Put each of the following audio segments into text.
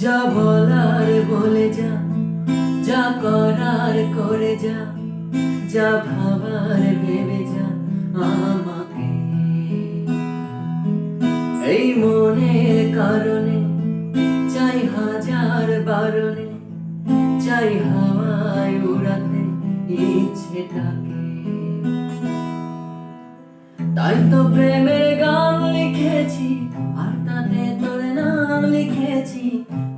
যা বলার বলে যা, যা করার করে যা, যা ভাবার ভেবে যা আমাকে। এই মনের কারণে চাই হাজার বারণে, চাই হাওয়ায় উড়াতে ইচ্ছেটাকে। তাই তো প্রেমের গান লিখেছি, আর তাতে তোর নাম লিখেছি,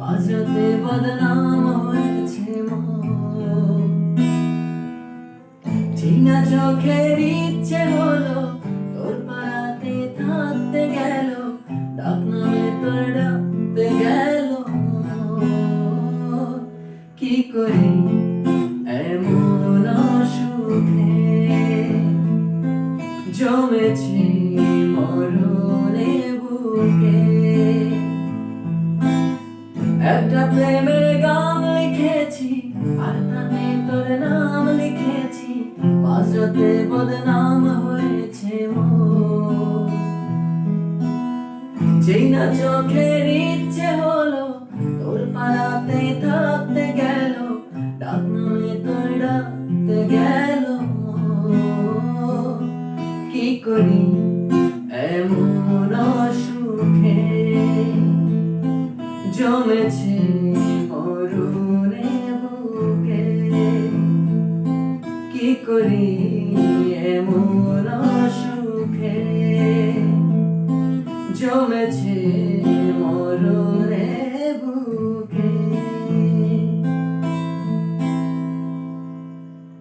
বাজাতে বদনাম হয়েছে মন। চিনা চোখের ইচ্ছে হলো তোর পাড়াতে থাকতে গেল, ডাক নামে তোর ডাকতে গেল। কি করে এমন অসুখে জমেছি মরণে বুকে। একটা প্রেমের গান লিখেছি, আর তাতে তোর নাম লিখেছি, বাজাতে বদনাম হয়েছে মোর। যেই না চোখের ইচ্ছে হলো তোর পাড়াতে থাকতে গেল, ডাক নামে তোর ডাকতে গেল। কি করি এমন অসুখে জমেছে মরণে বুকে। কি করি